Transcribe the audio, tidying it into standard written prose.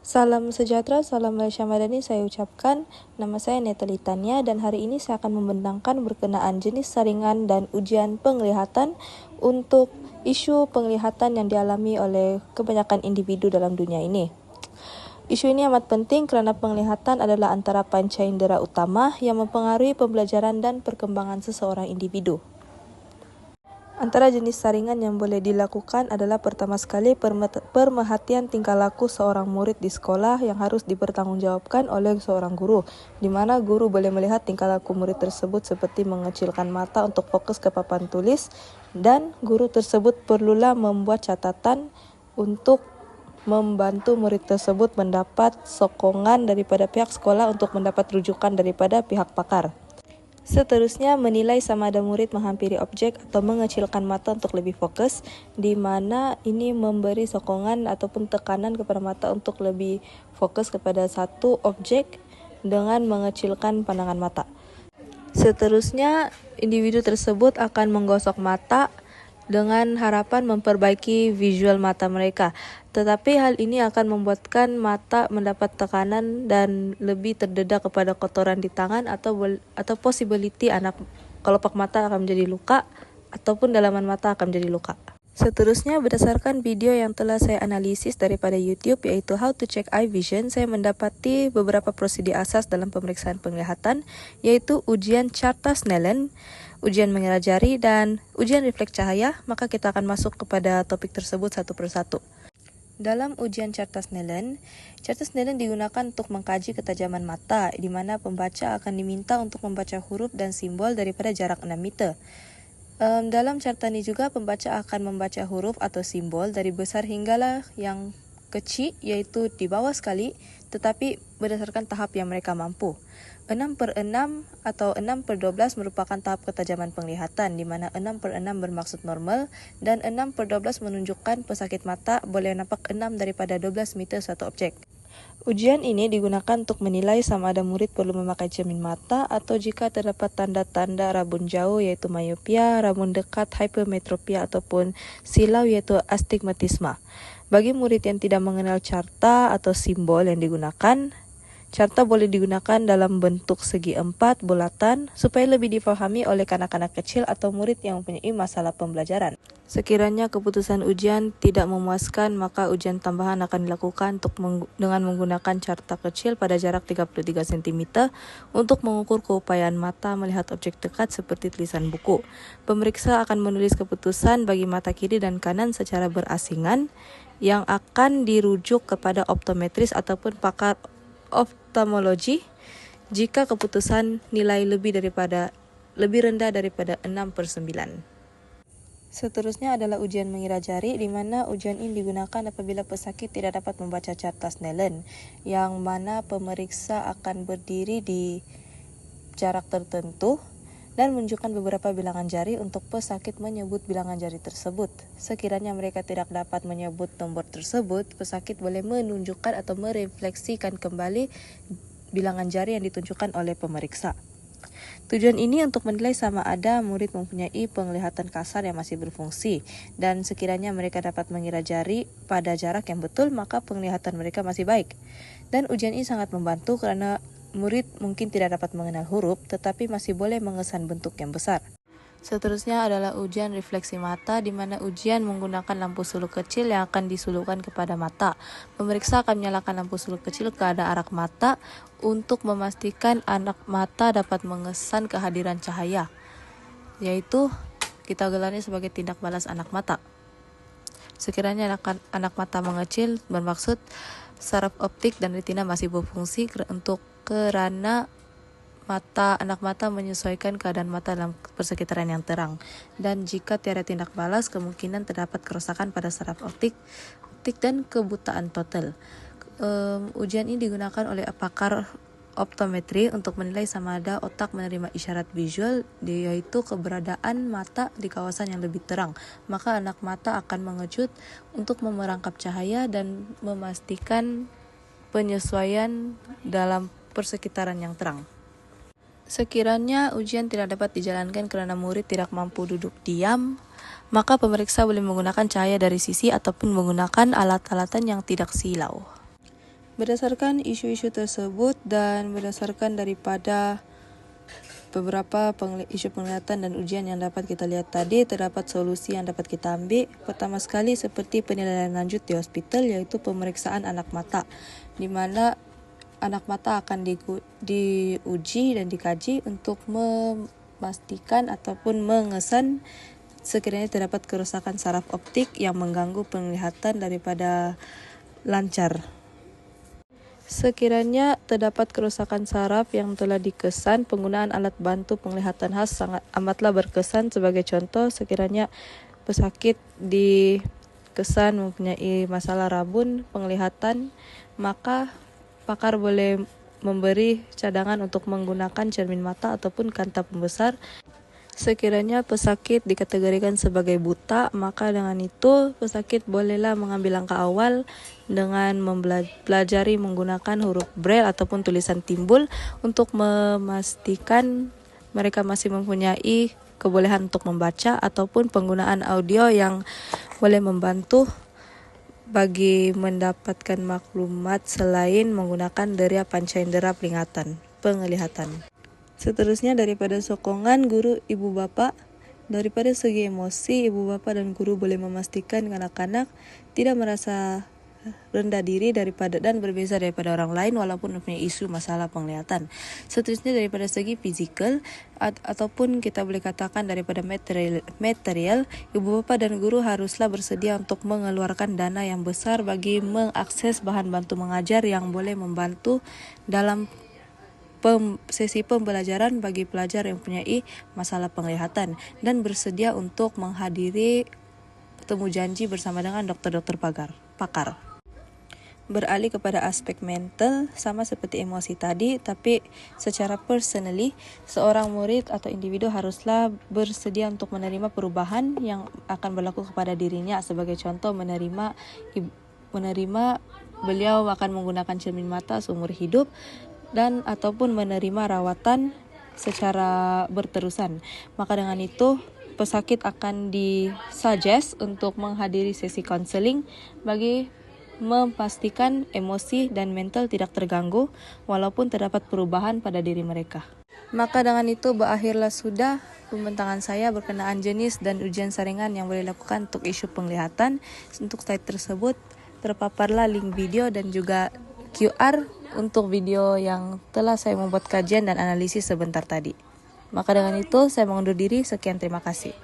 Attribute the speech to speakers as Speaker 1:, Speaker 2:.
Speaker 1: Salam sejahtera, salam Malaysia Madani saya ucapkan. Nama saya Natalie Tania dan hari ini saya akan membentangkan berkenaan jenis saringan dan ujian penglihatan untuk isu penglihatan yang dialami oleh kebanyakan individu dalam dunia ini. Isu ini amat penting kerana penglihatan adalah antara panca indera utama yang mempengaruhi pembelajaran dan perkembangan seseorang individu. Antara jenis saringan yang boleh dilakukan adalah pertama sekali pemerhatian tingkah laku seorang murid di sekolah yang harus dipertanggungjawabkan oleh seorang guru, di mana guru boleh melihat tingkah laku murid tersebut seperti mengecilkan mata untuk fokus ke papan tulis, dan guru tersebut perlulah membuat catatan untuk membantu murid tersebut mendapat sokongan daripada pihak sekolah untuk mendapat rujukan daripada pihak pakar. Seterusnya, menilai sama ada murid menghampiri objek atau mengecilkan mata untuk lebih fokus, di mana ini memberi sokongan ataupun tekanan kepada mata untuk lebih fokus kepada satu objek dengan mengecilkan pandangan mata. Seterusnya, individu tersebut akan menggosok mata dengan harapan memperbaiki visual mata mereka. Tetapi hal ini akan membuatkan mata mendapat tekanan dan lebih terdedah kepada kotoran di tangan atau possibility kelopak mata akan menjadi luka ataupun dalaman mata akan menjadi luka. Seterusnya, berdasarkan video yang telah saya analisis daripada YouTube iaitu How to Check Eye Vision, saya mendapati beberapa prosedur asas dalam pemeriksaan penglihatan iaitu ujian carta Snellen, ujian mengira jari dan ujian refleks cahaya. Maka kita akan masuk kepada topik tersebut satu persatu. Dalam ujian carta Snellen digunakan untuk mengkaji ketajaman mata, di mana pembaca akan diminta untuk membaca huruf dan simbol daripada jarak 6 meter. Dalam carta ini juga pembaca akan membaca huruf atau simbol dari besar hinggalah yang kecil, iaitu di bawah sekali, tetapi berdasarkan tahap yang mereka mampu. 6/6 atau 6/12 merupakan tahap ketajaman penglihatan, di mana 6/6 bermaksud normal dan 6/12 menunjukkan pesakit mata boleh nampak 6 daripada 12 meter suatu objek. Ujian ini digunakan untuk menilai sama ada murid perlu memakai cermin mata atau jika terdapat tanda-tanda rabun jauh iaitu myopia, rabun dekat hypermetropia ataupun silau iaitu astigmatisma. Bagi murid yang tidak mengenal carta atau simbol yang digunakan, carta boleh digunakan dalam bentuk segi 4 bulatan supaya lebih difahami oleh kanak-kanak kecil atau murid yang mempunyai masalah pembelajaran. Sekiranya keputusan ujian tidak memuaskan, maka ujian tambahan akan dilakukan dengan menggunakan carta kecil pada jarak 33 cm untuk mengukur keupayaan mata melihat objek dekat seperti tulisan buku. Pemeriksa akan menulis keputusan bagi mata kiri dan kanan secara berasingan yang akan dirujuk kepada optometris ataupun pakar oftalmologi jika keputusan nilai lebih rendah daripada 6/9. Seterusnya adalah ujian mengira jari, di mana ujian ini digunakan apabila pesakit tidak dapat membaca carta Snellen, yang mana pemeriksa akan berdiri di jarak tertentu dan menunjukkan beberapa bilangan jari untuk pesakit menyebut bilangan jari tersebut. Sekiranya mereka tidak dapat menyebut nombor tersebut, pesakit boleh menunjukkan atau merefleksikan kembali bilangan jari yang ditunjukkan oleh pemeriksa. Tujuan ini untuk menilai sama ada murid mempunyai penglihatan kasar yang masih berfungsi, dan sekiranya mereka dapat mengira jari pada jarak yang betul, maka penglihatan mereka masih baik. Dan ujian ini sangat membantu kerana murid mungkin tidak dapat mengenal huruf, tetapi masih boleh mengesan bentuk yang besar. Seterusnya adalah ujian refleksi mata, di mana ujian menggunakan lampu suluk kecil yang akan disulukkan kepada mata. Pemeriksa akan menyalakan lampu suluk kecil ke arah arak mata untuk memastikan anak mata dapat mengesan kehadiran cahaya, yaitu kita gelarnya sebagai tindak balas anak mata. Sekiranya anak mata mengecil, bermaksud saraf optik dan retina masih berfungsi kerana anak mata menyesuaikan keadaan mata dalam persekitaran yang terang, dan jika tiada tindak balas, kemungkinan terdapat kerusakan pada saraf optik dan kebutaan total. Ujian ini digunakan oleh pakar optometri untuk menilai sama ada otak menerima isyarat visual, yaitu keberadaan mata di kawasan yang lebih terang. Maka anak mata akan mengejut untuk memerangkap cahaya dan memastikan penyesuaian dalam persekitaran yang terang. Sekiranya ujian tidak dapat dijalankan kerana murid tidak mampu duduk diam, maka pemeriksa boleh menggunakan cahaya dari sisi ataupun menggunakan alat-alatan yang tidak silau. Berdasarkan isu-isu tersebut dan berdasarkan daripada beberapa isu penglihatan dan ujian yang dapat kita lihat tadi, terdapat solusi yang dapat kita ambil. Pertama sekali seperti penilaian lanjut di hospital, yaitu pemeriksaan anak mata, di mana anak mata akan diuji dan dikaji untuk memastikan ataupun mengesan sekiranya terdapat kerusakan saraf optik yang mengganggu penglihatan daripada lancar. Sekiranya terdapat kerusakan saraf yang telah dikesan, penggunaan alat bantu penglihatan khas sangat amatlah berkesan. Sebagai contoh, sekiranya pesakit dikesan mempunyai masalah rabun penglihatan, maka pakar boleh memberi cadangan untuk menggunakan cermin mata ataupun kanta pembesar. Sekiranya pesakit dikategorikan sebagai buta, maka dengan itu pesakit bolehlah mengambil langkah awal dengan mempelajari menggunakan huruf braille ataupun tulisan timbul untuk memastikan mereka masih mempunyai kebolehan untuk membaca, ataupun penggunaan audio yang boleh membantu bagi mendapatkan maklumat selain menggunakan daya panca indera penglihatan. Seterusnya, daripada sokongan guru ibu bapak, daripada segi emosi, ibu bapak dan guru boleh memastikan anak-anak tidak merasa rendah diri dan berbeza daripada orang lain walaupun mempunyai isu masalah penglihatan. Seterusnya, daripada segi fizikal ataupun kita boleh katakan daripada material, ibu bapak dan guru haruslah bersedia untuk mengeluarkan dana yang besar bagi mengakses bahan bantu mengajar yang boleh membantu dalam sesi pembelajaran bagi pelajar yang mempunyai masalah penglihatan, dan bersedia untuk menghadiri temu janji bersama dengan dokter-dokter pakar. Beralih kepada aspek mental, sama seperti emosi tadi, tapi secara personally, seorang murid atau individu haruslah bersedia untuk menerima perubahan yang akan berlaku kepada dirinya. Sebagai contoh, menerima beliau akan menggunakan cermin mata seumur hidup, dan ataupun menerima rawatan secara berterusan. Maka dengan itu, pesakit akan disuggest untuk menghadiri sesi konseling bagi memastikan emosi dan mental tidak terganggu walaupun terdapat perubahan pada diri mereka. Maka dengan itu berakhirlah sudah pembentangan saya berkenaan jenis dan ujian saringan yang boleh dilakukan untuk isu penglihatan. Untuk slide tersebut terpaparlah link video dan juga QR untuk video yang telah saya membuat kajian dan analisis sebentar tadi. Maka dengan itu saya mengundur diri. Sekian, terima kasih.